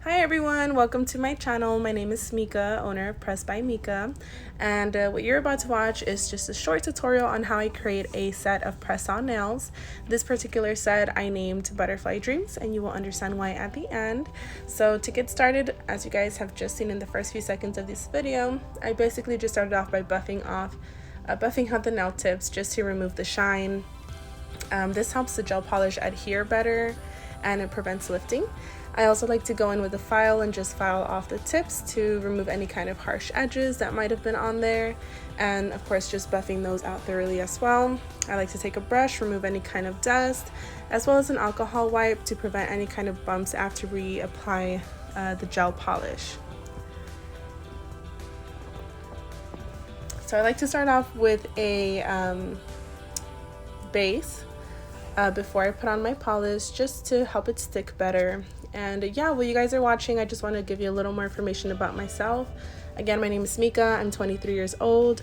Hi everyone, welcome to my channel. My name is Mika, owner of PressedbyMica, and what you're about to watch is just a short tutorial on how I create a set of press-on nails. This particular set I named Butterfly Dreams, and you will understand why at the end. So to get started, as you guys have just seen in the first few seconds of this video, I basically just started off by buffing out the nail tips just to remove the shine. This helps the gel polish adhere better and it prevents lifting. I also like to go in with a file and just file off the tips to remove any kind of harsh edges that might have been on there, and of course just buffing those out thoroughly as well. I like to take a brush, remove any kind of dust, as well as an alcohol wipe to prevent any kind of bumps after we apply the gel polish. So I like to start off with a base before I put on my polish, just to help it stick better. And yeah, while you guys are watching, I just want to give you a little more information about myself. Again, my name is Mika. I'm 23 years old.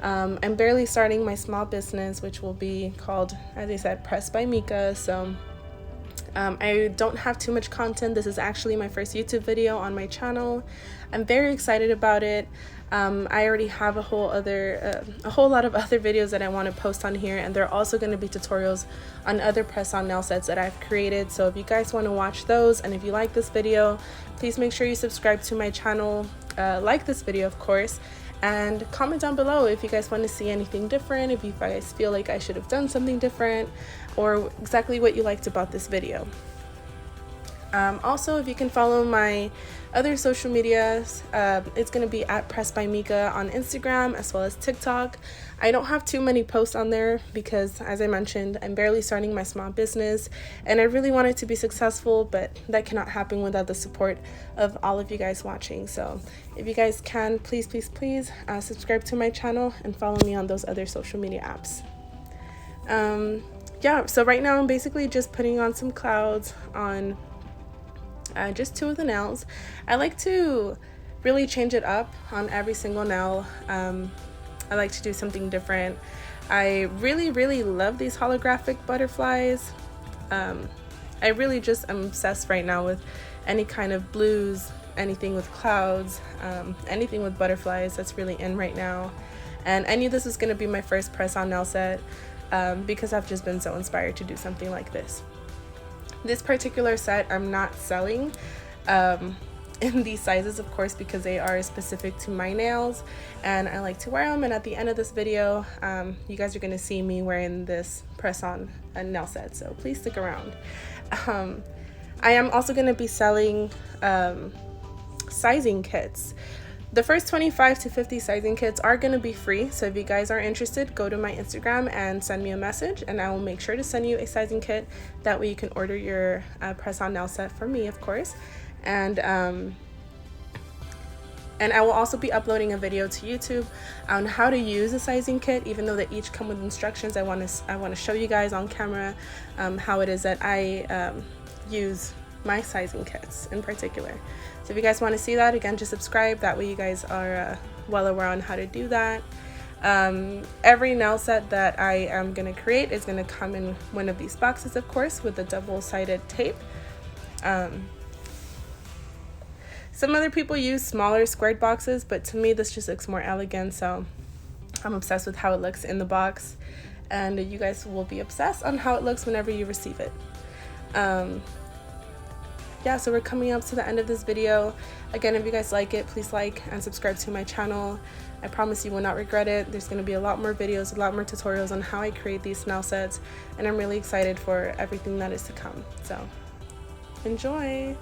I'm barely starting my small business, which will be called, as I said, PressedbyMica. So I don't have too much content. This is actually my first YouTube video on my channel. I'm very excited about it. I already have a whole lot of other videos that I want to post on here, and there are also going to be tutorials on other press-on nail sets that I've created. So if you guys want to watch those, and if you like this video, please make sure you subscribe to my channel, like this video of course, and comment down below if you guys want to see anything different, if you guys feel like I should have done something different, or exactly what you liked about this video. Also, if you can follow my other social medias, it's going to be at PressedbyMica on Instagram as well as TikTok. I don't have too many posts on there because, as I mentioned, I'm barely starting my small business and I really want it to be successful, but that cannot happen without the support of all of you guys watching. So if you guys can, please subscribe to my channel and follow me on those other social media apps. Yeah, so right now I'm basically just putting on some clouds on just two of the nails. I like to really change it up on every single nail. I like to do something different. I really love these holographic butterflies. I really just am obsessed right now with any kind of blues, anything with clouds, anything with butterflies. That's really in right now. And I knew this was going to be my first press-on nail set because I've just been so inspired to do something like this. This particular set I'm not selling in these sizes, of course, because they are specific to my nails and I like to wear them. And at the end of this video, you guys are going to see me wearing this press-on nail set, so please stick around. I am also going to be selling sizing kits. The first 25 to 50 sizing kits are going to be free, so if you guys are interested, go to my Instagram and send me a message and I will make sure to send you a sizing kit. That way you can order your press-on nail set from me, of course. And I will also be uploading a video to YouTube on how to use a sizing kit. Even though they each come with instructions, I want to show you guys on camera how it is that I use my sizing kits in particular. So if you guys want to see that, again, just subscribe. That way you guys are well aware on how to do that. Every nail set that I am going to create is going to come in one of these boxes, of course, with the double-sided tape. Some other people use smaller squared boxes, but to me this just looks more elegant, so I'm obsessed with how it looks in the box, and you guys will be obsessed on how it looks whenever you receive it. Yeah, so we're coming up to the end of this video. Again, if you guys like it, please like and subscribe to my channel. I promise you will not regret it. There's going to be a lot more videos, a lot more tutorials on how I create these nail sets, and I'm really excited for everything that is to come. So enjoy!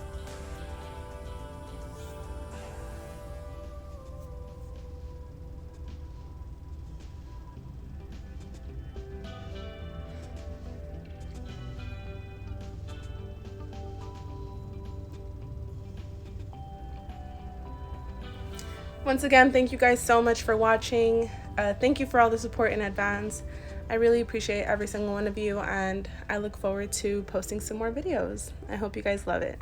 Once again, thank you guys so much for watching. Thank you for all the support in advance. I really appreciate every single one of you, and I look forward to posting some more videos. I hope you guys love it.